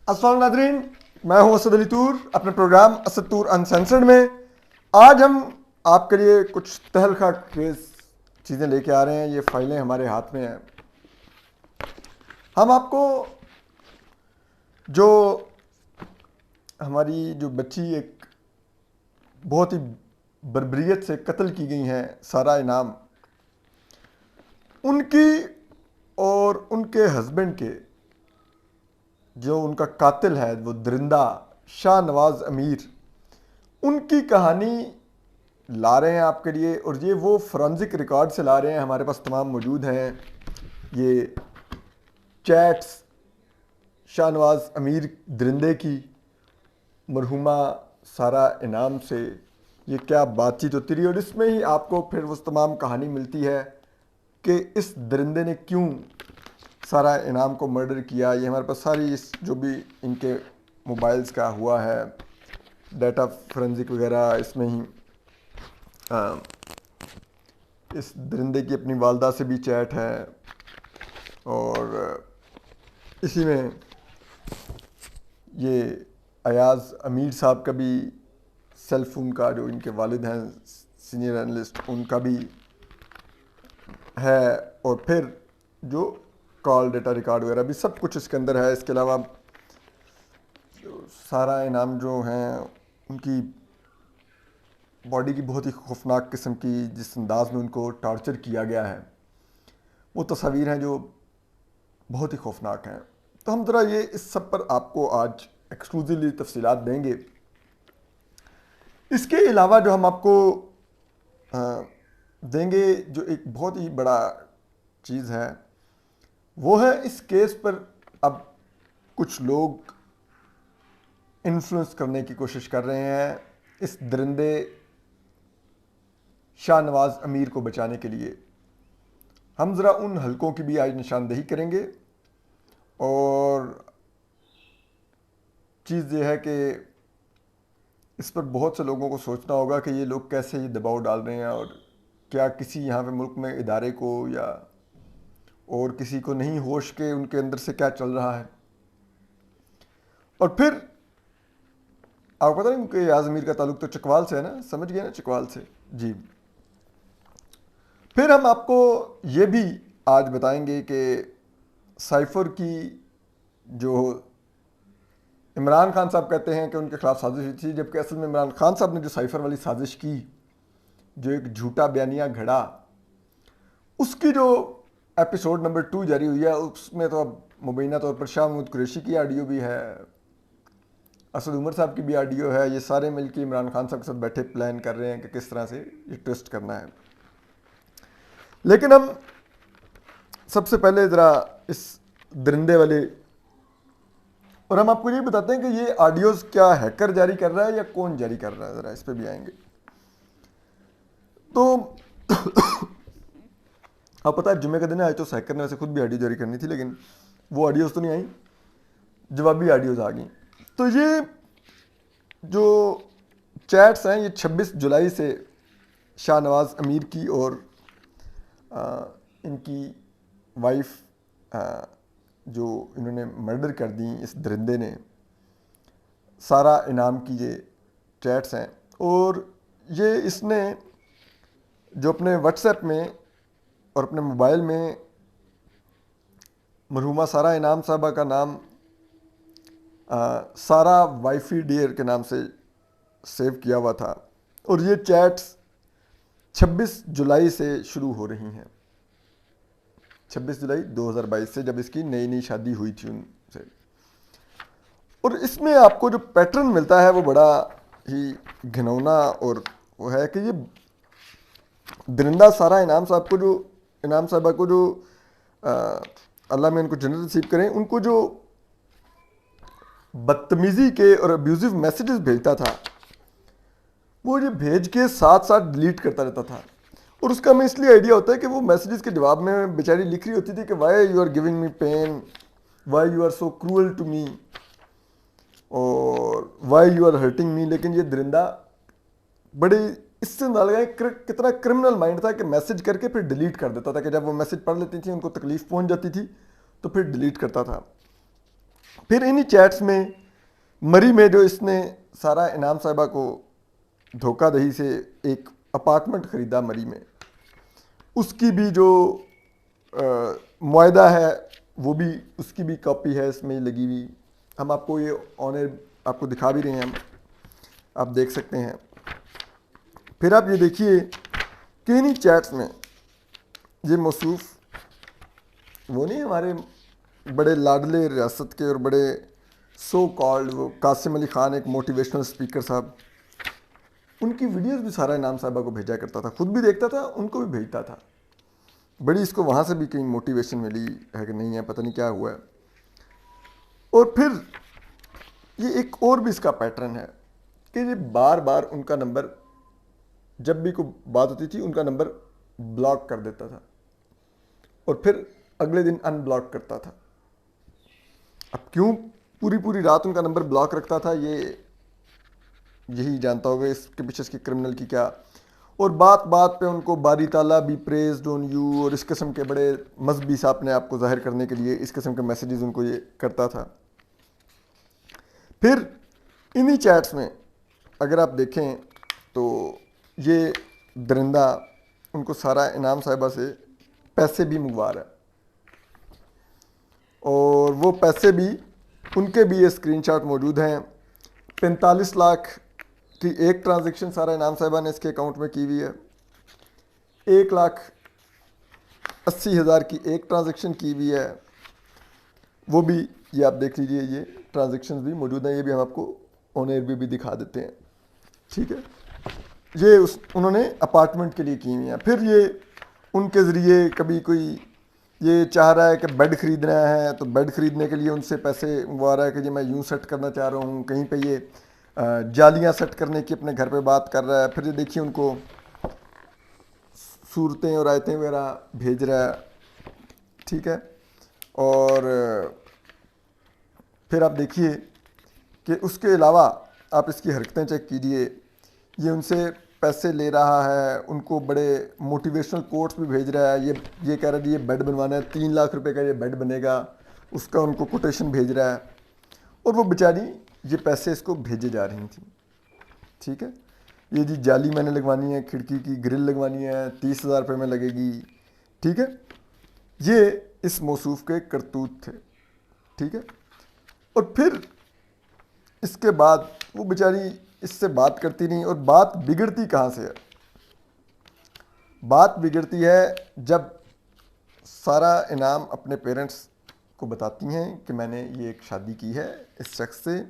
السلام ناظرین، میں ہوں اسد علی طور اپنے پروگرام اسد طور انسینسرڈ میں. آج ہم آپ کے لیے کچھ تہلکہ خیز چیزیں لے کے آ رہے ہیں. یہ فائلیں ہمارے ہاتھ میں ہیں. ہم آپ کو جو ہماری جو بچی ایک بہت ہی بربریت سے قتل کی گئی ہیں سارہ انعام، ان کی اور ان کے ہسبینڈ کے جو ان کا قاتل ہے وہ درندہ شاہ نواز امیر، ان کی کہانی لا رہے ہیں آپ کے لیے. اور یہ وہ فورنزک ریکارڈ سے لا رہے ہیں، ہمارے پاس تمام موجود ہیں. یہ چیٹس شاہ نواز امیر درندے کی مرحومہ سارہ انعام سے یہ کیا بات چیت ہوتی رہی، اور اس میں ہی آپ کو پھر وہ تمام کہانی ملتی ہے کہ اس درندے نے کیوں سارہ انعام کو مرڈر کیا. یہ ہمارے پاس ساری اس جو بھی ان کے موبائلز کا ہوا ہے ڈیٹا فورنزک وغیرہ، اس میں ہی اس درندے کی اپنی والدہ سے بھی چیٹ ہے، اور اسی میں یہ ایاز امیر صاحب کا بھی سیل فون کا، جو ان کے والد ہیں سینئر اینالسٹ، ان کا بھی ہے. اور پھر جو کال ڈیٹا ریکارڈ وغیرہ بھی سب کچھ اس کے اندر ہے. اس کے علاوہ سارہ انعام جو ہیں ان کی باڈی کی بہت ہی خوفناک قسم کی جس انداز میں ان کو ٹارچر کیا گیا ہے، وہ تصاویر ہیں جو بہت ہی خوفناک ہیں. تو ہم ذرا یہ اس سب پر آپ کو آج ایکسکلوزیولی تفصیلات دیں گے. اس کے علاوہ جو ہم آپ کو دیں گے، جو ایک بہت ہی بڑا چیز ہے، وہ ہے اس کیس پر اب کچھ لوگ انفلوئنس کرنے کی کوشش کر رہے ہیں اس درندے شاہ نواز امیر کو بچانے کے لیے. ہم ذرا ان حلقوں کی بھی آج نشاندہی کریں گے. اور چیز یہ ہے کہ اس پر بہت سے لوگوں کو سوچنا ہوگا کہ یہ لوگ کیسے یہ دباؤ ڈال رہے ہیں، اور کیا کسی یہاں پہ ملک میں ادارے کو یا اور کسی کو نہیں ہوش کہ ان کے اندر سے کیا چل رہا ہے. اور پھر آپ کو پتہ نہیں کہ ایاز امیر کا تعلق تو چکوال سے ہے نا، سمجھ گئے نا، چکوال سے. جی پھر ہم آپ کو یہ بھی آج بتائیں گے کہ سائفر کی جو عمران خان صاحب کہتے ہیں کہ ان کے خلاف سازش ہوئی تھی، جبکہ اصل میں عمران خان صاحب نے جو سائفر والی سازش کی، جو ایک جھوٹا بیانیہ گھڑا، اس کی جو ایپیسوڈ نمبر 2 جاری ہوئی ہے، اس میں تو اب مبینہ طور پر شاہ محمود قریشی کی آڈیو بھی ہے، اسد عمر صاحب کی بھی آڈیو ہے. یہ سارے مل کے عمران خان صاحب کے ساتھ بیٹھے پلان کر رہے ہیں کہ کس طرح سے یہ ٹویسٹ کرنا ہے. لیکن ہم سب سے پہلے ذرا اس درندے والے، اور ہم آپ کو یہ بتاتے ہیں کہ یہ آڈیوز کیا ہیکر جاری کر رہا ہے یا کون جاری کر رہا ہے، ذرا اس پہ بھی آئیں گے. تو آپ پتہ ہے جمعے کا دن ہے، آج تو ہیکر نے ویسے خود بھی آڈیو جاری کرنی تھی، لیکن وہ آڈیوز تو نہیں آئیں، جوابی آڈیوز آ گئیں. تو یہ جو چیٹس ہیں یہ 26 جولائی سے شاہ نواز امیر کی اور ان کی وائف جو انہوں نے مرڈر کر دیں اس درندے نے، سارہ انعام کی یہ چیٹس ہیں. اور یہ اس نے جو اپنے واٹس ایپ میں اور اپنے موبائل میں مرحومہ سارہ انعام صاحبہ کا نام سارہ وائفی ڈیئر کے نام سے سیو کیا ہوا تھا. اور یہ چیٹس 26 جولائی سے شروع ہو رہی ہیں، 26 جولائی 2022 سے، جب اس کی نئی شادی ہوئی تھی ان سے. اور اس میں آپ کو جو پیٹرن ملتا ہے وہ بڑا ہی گھنونا، اور وہ ہے کہ یہ درندہ سارہ انعام صاحب کو، جو انعام صاحبہ کو، جو اللہ میں ان کو جنت نصیب کریں، ان کو جو بدتمیزی کے اور ابیوزو میسیجز بھیجتا تھا، وہ یہ بھیج کے ساتھ ساتھ ڈیلیٹ کرتا رہتا تھا. اور اس کا ہمیں اس لیے آئیڈیا ہوتا ہے کہ وہ میسیجز کے جواب میں بیچاری لکھ رہی ہوتی تھی کہ why you are giving me pain, why you are so cruel to me, اور why you are hurting me. لیکن یہ درندہ بڑے اس سے نہ لگائیں کتنا کرمنل مائنڈ تھا کہ میسج کر کے پھر ڈیلیٹ کر دیتا تھا، کہ جب وہ میسج پڑھ لیتی تھی ان کو تکلیف پہنچ جاتی تھی تو پھر ڈیلیٹ کرتا تھا. پھر انہی چیٹس میں مری میں جو اس نے سارا انعام صاحبہ کو دھوکہ دہی سے ایک اپارٹمنٹ خریدا مری میں، اس کی بھی جو معاہدہ ہے وہ بھی، اس کی بھی کاپی ہے اس میں لگی ہوئی. ہم آپ کو یہ آنر آپ کو دکھا بھی رہے ہیں، ہم آپ دیکھ سکتے ہیں. پھر آپ یہ دیکھیے کہ انہی چیٹس میں یہ موصوف وہ نہیں ہمارے بڑے لاڈلے ریاست کے اور بڑے سو کالڈ وہ قاسم علی خان ایک موٹیویشنل اسپیکر صاحب، ان کی ویڈیوز بھی سارا انعام صاحبہ کو بھیجا کرتا تھا، خود بھی دیکھتا تھا، ان کو بھی بھیجتا تھا. بڑی اس کو وہاں سے بھی کہیں موٹیویشن ملی ہے کہ نہیں ہے، پتہ نہیں کیا ہوا ہے. اور پھر یہ ایک اور بھی اس کا پیٹرن ہے کہ یہ بار بار ان کا نمبر، جب بھی کوئی بات ہوتی تھی ان کا نمبر بلاک کر دیتا تھا اور پھر اگلے دن ان بلاک کرتا تھا. اب کیوں پوری پوری رات ان کا نمبر بلاک رکھتا تھا، یہ یہی جانتا ہوگا اس کے پیچھے اس کی کرمنل کی کیا. اور بات بات پہ ان کو باری تعالیٰ بی پریزڈ آن یو اور اس قسم کے بڑے مذہبی سے اپنے آپ کو ظاہر کرنے کے لیے اس قسم کے میسیجز ان کو یہ کرتا تھا. پھر انہی چیٹس میں اگر آپ دیکھیں تو یہ درندہ ان کو سارا انعام صاحبہ سے پیسے بھی منگوا رہا ہے، اور وہ پیسے بھی ان کے بھی یہ اسکرین شاٹ موجود ہیں. 45 لاکھ کی ایک ٹرانزیکشن سارا انعام صاحبہ نے اس کے اکاؤنٹ میں کی ہوئی ہے، 1,80,000 کی ایک ٹرانزیکشن کی ہوئی ہے. وہ بھی یہ آپ دیکھ لیجئے، یہ ٹرانزیکشن بھی موجود ہیں، یہ بھی ہم آپ کو آن ایئر بھی دکھا دیتے ہیں. ٹھیک ہے، یہ انہوں نے اپارٹمنٹ کے لیے کی ہوئی ہیں. پھر یہ ان کے ذریعے کبھی کوئی یہ چاہ رہا ہے کہ بیڈ خریدنا ہے تو بیڈ خریدنے کے لیے ان سے پیسے منگوا رہا ہے کہ جی میں یوں سیٹ کرنا چاہ رہا ہوں. کہیں پہ یہ جالیاں سیٹ کرنے کی اپنے گھر پہ بات کر رہا ہے. پھر یہ دیکھیے ان کو صورتیں اور آیتیں وغیرہ بھیج رہا ہے. ٹھیک ہے، اور پھر آپ دیکھیے کہ اس کے علاوہ آپ اس کی حرکتیں چیک کیجیے. یہ ان سے پیسے لے رہا ہے، ان کو بڑے موٹیویشنل کوٹس بھی بھیج رہا ہے. یہ کہہ رہا ہے یہ بیڈ بنوانا ہے، 3 لاکھ روپے کا یہ بیڈ بنے گا، اس کا ان کو کوٹیشن بھیج رہا ہے. اور وہ بیچاری یہ پیسے اس کو بھیجے جا رہی تھیں. ٹھیک ہے، یہ جی جالی میں نے لگوانی ہے، کھڑکی کی گرل لگوانی ہے، 30,000 روپے میں لگے گی. ٹھیک ہے، یہ اس موصوف کے کرتوت تھے. ٹھیک ہے، اور پھر اس کے بعد وہ بیچاری اس سے بات کرتی نہیں. اور بات بگڑتی کہاں سے ہے؟ بات بگڑتی ہے جب سارا انعام اپنے پیرنٹس کو بتاتی ہیں کہ میں نے یہ ایک شادی کی ہے اس شخص سے،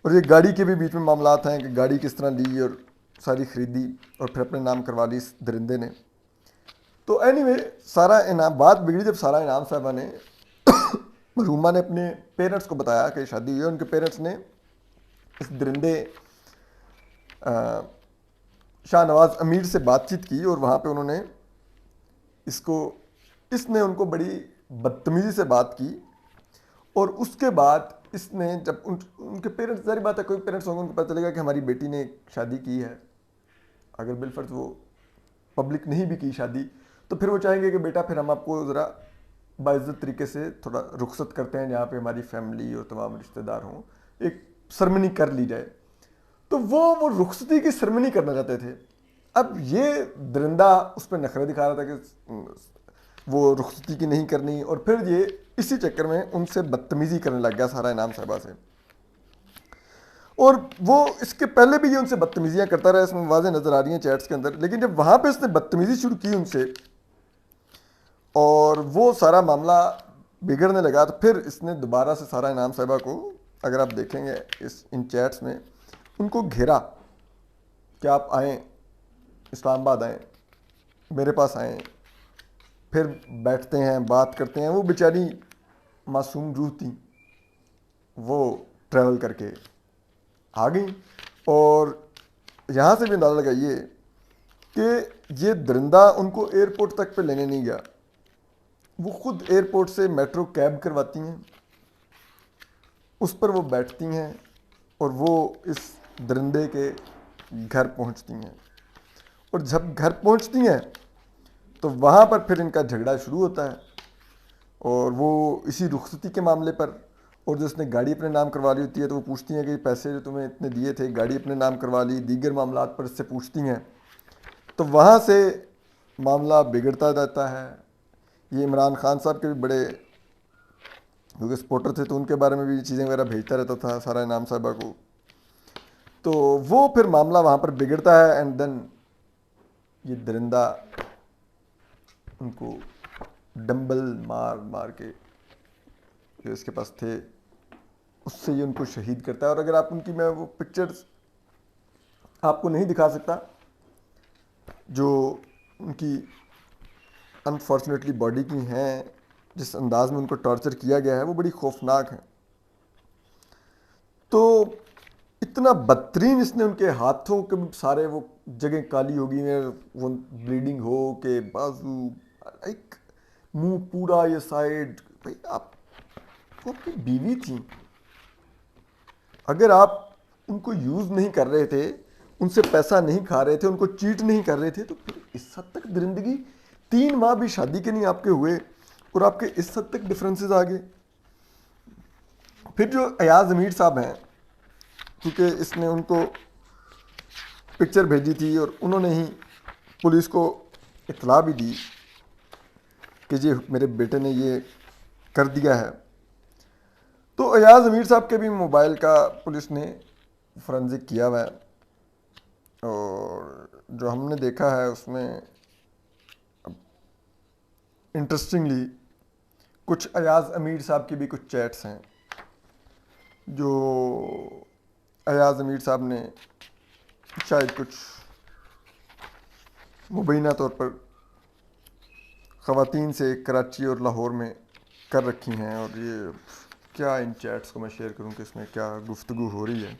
اور یہ گاڑی کے بھی بیچ میں معاملات ہیں کہ گاڑی کس طرح لی اور ساری خریدی اور پھر اپنے نام کروا لی اس درندے نے. تو اینی وے سارا انعام بات بگڑی جب سارا انعام صاحبہ نے مرحومہ نے اپنے پیرنٹس کو بتایا کہ شادی ہوئی ہے. ان کے پیرنٹس نے اس درندے شاہ نواز امیر سے بات چیت کی، اور وہاں پہ انہوں نے اس نے ان کو بڑی بدتمیزی سے بات کی. اور اس کے بعد اس نے جب ان کے پیرنٹس، ظاہر بات ہے کوئی پیرنٹس ہوں گے ان کو پتہ چلے گا کہ ہماری بیٹی نے شادی کی ہے، اگر بالفرض وہ پبلک نہیں بھی کی شادی تو پھر وہ چاہیں گے کہ بیٹا پھر ہم آپ کو ذرا باعزت طریقے سے تھوڑا رخصت کرتے ہیں جہاں پہ ہماری فیملی اور تمام رشتہ دار ہوں، ایک سرمنی کر لی جائے. تو وہ رخصتی کی سرمنی کرنا چاہتے تھے. اب یہ درندہ اس پہ نخرے دکھا رہا تھا کہ وہ رخصتی کی نہیں کرنی، اور پھر یہ اسی چکر میں ان سے بدتمیزی کرنے لگ گیا سارا انعام صاحبہ سے. اور وہ اس کے پہلے بھی یہ ان سے بدتمیزیاں کرتا رہا، اس میں واضح نظر آ رہی ہیں چیٹس کے اندر. لیکن جب وہاں پہ اس نے بدتمیزی شروع کی ان سے اور وہ سارا معاملہ بگڑنے لگا، تو پھر اس نے دوبارہ سے سارا انعام صاحبہ کو، اگر آپ دیکھیں گے ان چیٹس میں، ان کو گھیرا کہ آپ آئیں، اسلام آباد آئیں، میرے پاس آئیں. پھر بیٹھتے ہیں، بات کرتے ہیں. وہ بیچاری معصوم روح تھیں، وہ ٹریول کر کے آ گئیں. اور یہاں سے بھی اندازہ لگائیے کہ یہ درندہ ان کو ایئرپورٹ تک پہ لینے نہیں گیا، وہ خود ایئرپورٹ سے میٹرو کیب کرواتی ہیں، اس پر وہ بیٹھتی ہیں اور وہ اس درندے کے گھر پہنچتی ہیں. اور جب گھر پہنچتی ہیں تو وہاں پر پھر ان کا جھگڑا شروع ہوتا ہے، اور وہ اسی رخصتی کے معاملے پر. اور جو اس نے گاڑی اپنے نام کروا لی ہوتی ہے تو وہ پوچھتی ہیں کہ پیسے جو تمہیں اتنے دیے تھے، گاڑی اپنے نام کروا لی، دیگر معاملات پر اس سے پوچھتی ہیں، تو وہاں سے معاملہ بگڑتا جاتا ہے۔ یہ عمران خان صاحب کے بھی بڑے، کیونکہ سپورٹر تھے تو ان کے بارے میں بھی چیزیں وغیرہ بھیجتا رہتا تھا سارا انعام صاحبہ کو، تو وہ پھر معاملہ وہاں پر بگڑتا ہے، اینڈ دین یہ درندہ ان کو ڈمبل مار مار کے جو اس کے پاس تھے اس سے یہ ان کو شہید کرتا ہے۔ اور اگر آپ ان کی، میں وہ پکچرز آپ کو نہیں دکھا سکتا جو ان کی انفارچونیٹلی باڈی کی ہیں، جس انداز میں ان کو ٹارچر کیا گیا ہے وہ بڑی خوفناک ہیں۔ تو اتنا بدترین اس نے ان کے ہاتھوں کے سارے وہ جگہیں کالی ہو گئی ہیں، وہ بلیڈنگ ہو کے بازو، ایک منہ پورا یہ سائڈ۔ بھائی آپ کو اپنی بیوی تھیں، اگر آپ ان کو یوز نہیں کر رہے تھے، ان سے پیسہ نہیں کھا رہے تھے، ان کو چیٹ نہیں کر رہے تھے، تو پھر اس حد تک درندگی، 3 ماہ بھی شادی کے نہیں آپ کے ہوئے اور آپ کے اس حد تک ڈفرینسز آ گئے۔ پھر جو ایاز امیر صاحب ہیں، کیونکہ اس نے ان کو پکچر بھیجی تھی اور انہوں نے ہی پولیس کو اطلاع بھی دی کہ جی میرے بیٹے نے یہ کر دیا ہے، تو ایاز امیر صاحب کے بھی موبائل کا پولیس نے فورنزک کیا ہوا ہے، اور جو ہم نے دیکھا ہے اس میں انٹرسٹنگلی کچھ ایاز امیر صاحب کی بھی کچھ چیٹس ہیں جو ایاز امیر صاحب نے شاید کچھ مبینہ طور پر خواتین سے کراچی اور لاہور میں کر رکھی ہیں، اور یہ کیا ان چیٹس کو میں شیئر کروں کہ اس میں کیا گفتگو ہو رہی ہے۔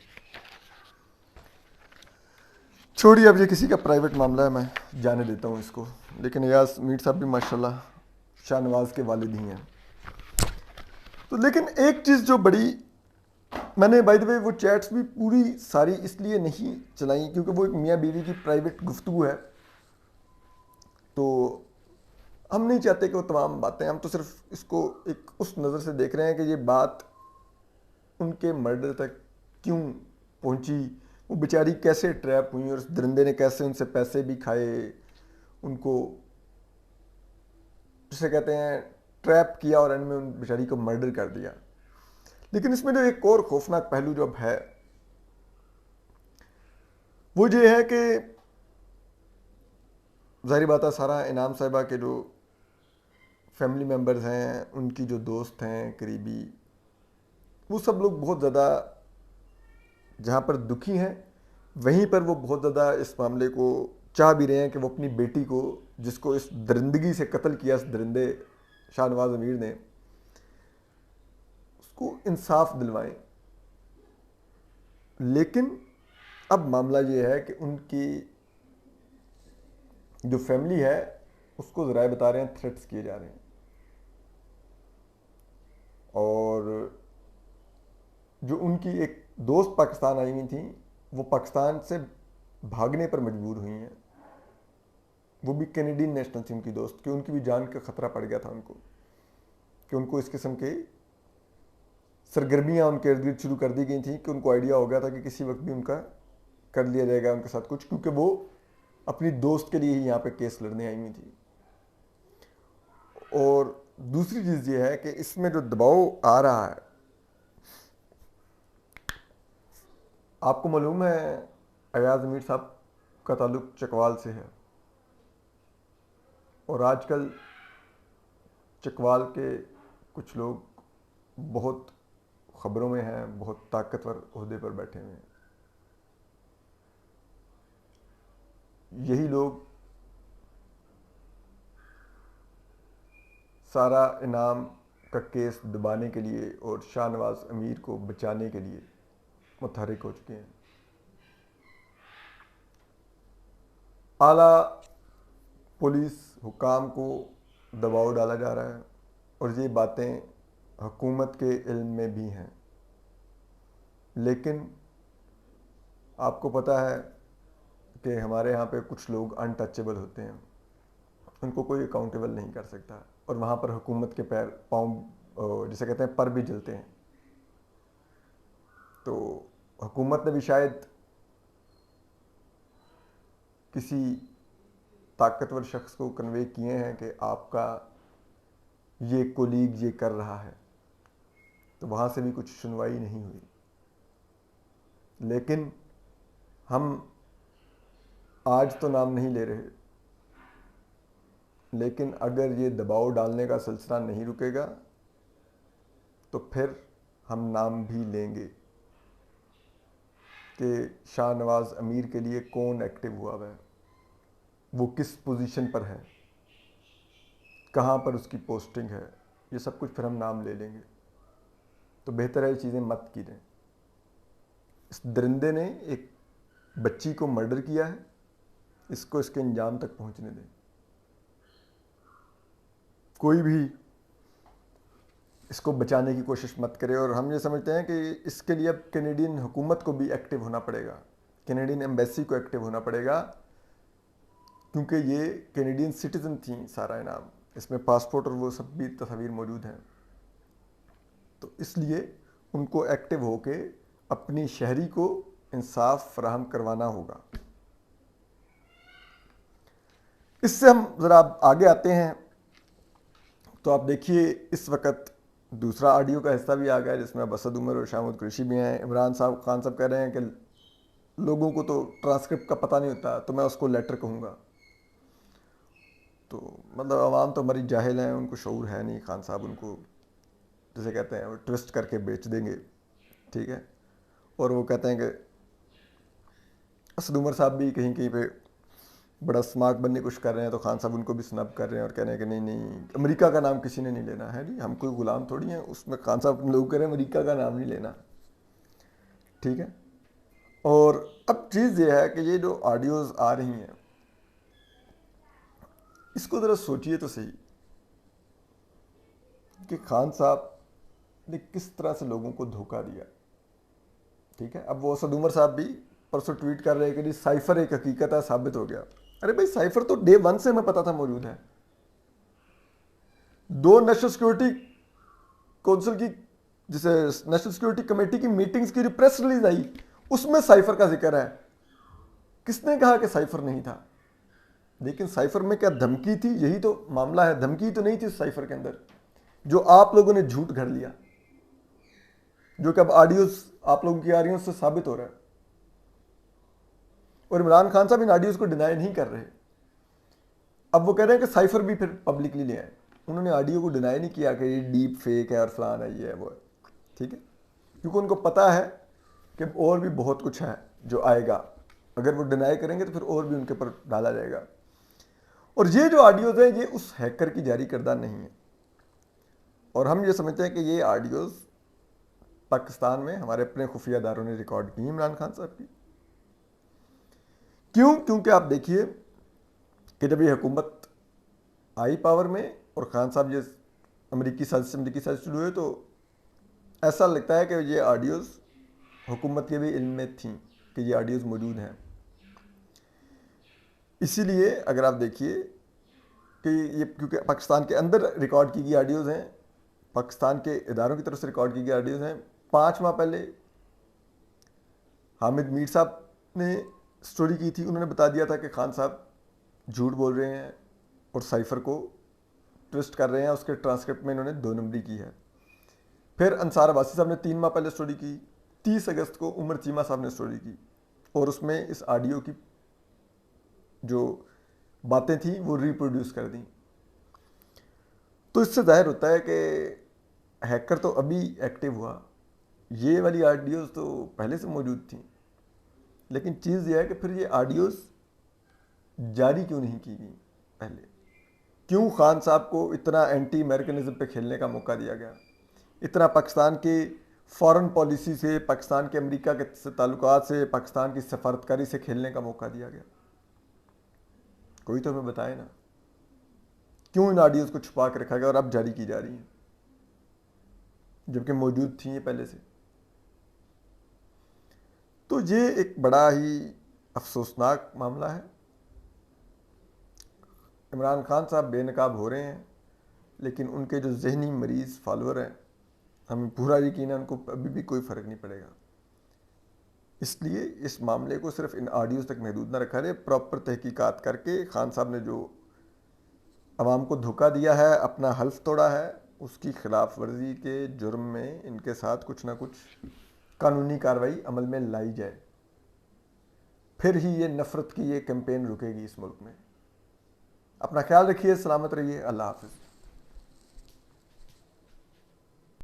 چھوڑیے، اب یہ کسی کا پرائیویٹ معاملہ ہے، میں جانے دیتا ہوں اس کو۔ لیکن ایاز میر صاحب بھی ماشاءاللہ شاہ نواز کے والد ہی ہیں۔ تو لیکن ایک چیز جو بڑی، میں نے بائی دا وے وہ چیٹس بھی پوری ساری اس لیے نہیں چلائیں کیونکہ وہ ایک میاں بیوی کی پرائیویٹ گفتگو ہے، تو ہم نہیں چاہتے کہ وہ تمام باتیں، ہم تو صرف اس کو ایک اس نظر سے دیکھ رہے ہیں کہ یہ بات ان کے مرڈر تک کیوں پہنچی، وہ بیچاری کیسے ٹریپ ہوئی، اور اس درندے نے کیسے ان سے پیسے بھی کھائے، ان کو جسے کہتے ہیں ٹریپ کیا اور اینڈ میں ان بیچاری کو مرڈر کر دیا۔ لیکن اس میں جو ایک اور خوفناک پہلو جو اب ہے وہ یہ ہے کہ ظاہری بات ہے سارا انعام صاحبہ کے جو فیملی ممبرز ہیں، ان کی جو دوست ہیں قریبی، وہ سب لوگ بہت زیادہ جہاں پر دکھی ہیں وہیں پر وہ بہت زیادہ اس معاملے کو چاہ بھی رہے ہیں کہ وہ اپنی بیٹی کو، جس کو اس درندگی سے قتل کیا اس درندے شاہ نواز امیر نے، اس کو انصاف دلوائیں۔ لیکن اب معاملہ یہ ہے کہ ان کی جو فیملی ہے اس کو ذرائع بتا رہے ہیں تھریٹس کیے جا رہے ہیں، اور جو ان کی ایک دوست پاکستان آئی ہوئی تھیں وہ پاکستان سے بھاگنے پر مجبور ہوئی ہیں، وہ بھی کینیڈین نیشنل تھی ان کی دوست، کہ ان کی بھی جان کا خطرہ پڑ گیا تھا ان کو، کہ ان کو اس قسم کے سرگرمیاں ان کے ارد گرد شروع کر دی گئی تھیں کہ ان کو آئیڈیا ہو گیا تھا کہ کسی وقت بھی ان کا کر لیا جائے گا ان کے ساتھ کچھ، کیونکہ وہ اپنی دوست کے لیے ہی یہاں پہ کیس لڑنے آئی ہوئی تھی۔ اور دوسری چیز یہ ہے کہ اس میں جو دباؤ آ رہا ہے، آپ کو معلوم ہے ایاز امیر صاحب کا تعلق چکوال سے ہے، اور آج کل چکوال کے کچھ لوگ بہت خبروں میں ہیں، بہت طاقتور عہدے پر بیٹھے ہوئے ہیں۔ یہی لوگ سارا انعام کا کیس دبانے کے لیے اور شاہ نواز امیر کو بچانے کے لیے متحرک ہو چکے ہیں۔ اعلیٰ پولیس حکام کو دباؤ ڈالا جا رہا ہے، اور یہ باتیں حکومت کے علم میں بھی ہیں، لیکن آپ کو پتہ ہے کہ ہمارے ہاں پہ کچھ لوگ انٹچیبل ہوتے ہیں، ان کو کوئی اکاؤنٹیبل نہیں کر سکتا، اور وہاں پر حکومت کے پاؤں جسے کہتے ہیں پر بھی جلتے ہیں۔ تو حکومت نے بھی شاید کسی طاقتور شخص کو کنوے کیے ہیں کہ آپ کا یہ کولیگ یہ کر رہا ہے، تو وہاں سے بھی کچھ سنوائی نہیں ہوئی. لیکن ہم آج تو نام نہیں لے رہے، لیکن اگر یہ دباؤ ڈالنے کا سلسلہ نہیں رکے گا تو پھر ہم نام بھی لیں گے کہ شاہ نواز امیر کے لیے کون ایکٹیو ہوا ہوا ہے، وہ کس پوزیشن پر ہے، کہاں پر اس کی پوسٹنگ ہے، یہ سب کچھ پھر ہم نام لے لیں گے. تو بہتر ہے یہ چیزیں مت کی دیں. اس درندے نے ایک بچی کو مرڈر کیا ہے، اس کو اس کے انجام تک پہنچنے دیں. کوئی بھی اس کو بچانے کی کوشش مت کرے. اور ہم یہ سمجھتے ہیں کہ اس کے لیے اب کینیڈین حکومت کو بھی ایکٹیو ہونا پڑے گا، کینیڈین ایمبیسی کو ایکٹیو ہونا پڑے گا، کیونکہ یہ کینیڈین سٹیزن تھیں سارا انعام، اس میں پاسپورٹ اور وہ سب بھی تصاویر موجود ہیں. تو اس لیے ان کو ایکٹیو ہو کے اپنی شہری کو انصاف فراہم کروانا ہوگا. اس سے ہم ذرا آگے آتے ہیں تو آپ دیکھیے اس وقت دوسرا آڈیو کا حصہ بھی آ گیا جس میں اب اسد عمر اور شاہ محمود قریشی بھی ہیں. عمران خان صاحب کہہ رہے ہیں کہ لوگوں کو تو ٹرانسکرپٹ کا پتہ نہیں ہوتا تو میں اس کو لیٹر کہوں گا. تو مطلب عوام تو ہماری جاہل ہیں، ان کو شعور ہے نہیں. خان صاحب ان کو جسے کہتے ہیں وہ ٹوسٹ کر کے بیچ دیں گے، ٹھیک ہے. اور وہ کہتے ہیں کہ اسد عمر صاحب بھی کہیں کہیں پہ بڑا سمارٹ بننے کی کوشش کر رہے ہیں، تو خان صاحب ان کو بھی سنب کر رہے ہیں اور کہہ رہے ہیں کہ نہیں امریکہ کا نام کسی نے نہیں لینا ہے. جی ہم کوئی غلام تھوڑی ہیں، اس میں خان صاحب لوگ کہہ رہے ہیں امریکہ کا نام نہیں لینا، ٹھیک ہے. اور اب چیز یہ ہے کہ یہ جو آڈیوز آ رہی ہیں اس کو ذرا سوچئے تو صحیح کہ خان صاحب نے کس طرح سے لوگوں کو دھوکہ دیا، ٹھیک ہے. اب وہ اسد عمر صاحب بھی پرسوں ٹویٹ کر رہے ہیں کہ جی سائفر ایک حقیقت ہے، ثابت ہو گیا. ارے بھائی سائفر تو ڈے 1 سے ہمیں پتا تھا موجود ہے. 2 نیشنل سیکورٹی کونسل کی جسے نیشنل سیکورٹی کمیٹی کی میٹنگز کی جو پریس ریلیز آئی اس میں سائفر کا ذکر ہے. کس نے کہا کہ سائفر نہیں تھا؟ لیکن سائفر میں کیا دھمکی تھی؟ یہی تو معاملہ ہے. دھمکی تو نہیں تھی سائفر کے اندر، جو آپ لوگوں نے جھوٹ گھڑ لیا، جو کہ اب آڈیوز آپ لوگوں کی آ رہی ہیں اس سے ثابت ہو رہا ہے. اور عمران خان صاحب ان آڈیوز کو ڈینائی نہیں کر رہے. اب وہ کہہ رہے ہیں کہ سائفر بھی پھر پبلکلی لے آئے. انہوں نے آڈیو کو ڈینائی نہیں کیا کہ یہ ڈیپ فیک ہے اور فلان ہے یہ ہے وہ ہے، ٹھیک ہے. کیونکہ ان کو پتا ہے کہ اور بھی بہت کچھ ہے جو آئے گا. اگر وہ ڈینائی کریں گے تو پھر اور بھی ان کے پر ڈالا جائے گا. اور یہ جو آڈیوز ہیں یہ اس ہیکر کی جاری کردہ نہیں ہے. اور ہم یہ سمجھتے ہیں کہ یہ آڈیوز پاکستان میں ہمارے اپنے خفیہ اداروں نے ریکارڈ کی عمران خان صاحب کی. کیوں؟ کیونکہ آپ دیکھیے کہ جب یہ حکومت آئی پاور میں اور خان صاحب یہ امریکی سازش شروع ہوئے تو ایسا لگتا ہے کہ یہ آڈیوز حکومت کے بھی علم میں تھیں کہ یہ آڈیوز موجود ہیں. اسی لیے اگر آپ دیکھیے کہ یہ کیونکہ پاکستان کے اندر ریکارڈ کی گئی آڈیوز ہیں، پاکستان کے اداروں کی طرف سے ریکارڈ کی گئی آڈیوز ہیں. 5 ماہ پہلے حامد میر صاحب نے سٹوری کی تھی، انہوں نے بتا دیا تھا کہ خان صاحب جھوٹ بول رہے ہیں اور سائفر کو ٹوسٹ کر رہے ہیں. اس کے ٹرانسکرپٹ میں انہوں نے 2 نمبری کی ہے. پھر انصار عباسی صاحب نے 3 ماہ پہلے سٹوری کی. 30 اگست کو عمر چیمہ صاحب نے سٹوری کی اور اس میں اس آڈیو کی جو باتیں تھیں وہ ریپروڈیوس کر دیں. تو اس سے ظاہر ہوتا ہے کہ ہیکر تو ابھی ایکٹیو ہوا، یہ والی آڈیوز تو پہلے سے موجود تھیں. لیکن چیز یہ ہے کہ پھر یہ آڈیوز جاری کیوں نہیں کی گئی پہلے؟ کیوں خان صاحب کو اتنا اینٹی امریکنزم پہ کھیلنے کا موقع دیا گیا؟ اتنا پاکستان کے فارن پالیسی سے، پاکستان کے امریکہ کے تعلقات سے، پاکستان کی سفارتکاری سے کھیلنے کا موقع دیا گیا؟ کوئی تو ہمیں بتائے نا. کیوں ان آڈیوز کو چھپا کے رکھا گیا اور اب جاری کی جا رہی ہیں جبکہ موجود تھیں یہ پہلے سے؟ تو یہ ایک بڑا ہی افسوسناک معاملہ ہے. عمران خان صاحب بے نقاب ہو رہے ہیں لیکن ان کے جو ذہنی مریض فالوور ہیں ہمیں پورا یقین ہے ان کو ابھی بھی کوئی فرق نہیں پڑے گا. اس لیے اس معاملے کو صرف ان آڈیوز تک محدود نہ رکھا جائے، پراپر تحقیقات کر کے خان صاحب نے جو عوام کو دھوکہ دیا ہے، اپنا حلف توڑا ہے، اس کی خلاف ورزی کے جرم میں ان کے ساتھ کچھ نہ کچھ قانونی کارروائی عمل میں لائی جائے، پھر ہی یہ نفرت کی یہ کیمپین رکے گی اس ملک میں۔ اپنا خیال رکھیے، سلامت رہیے، اللہ حافظ۔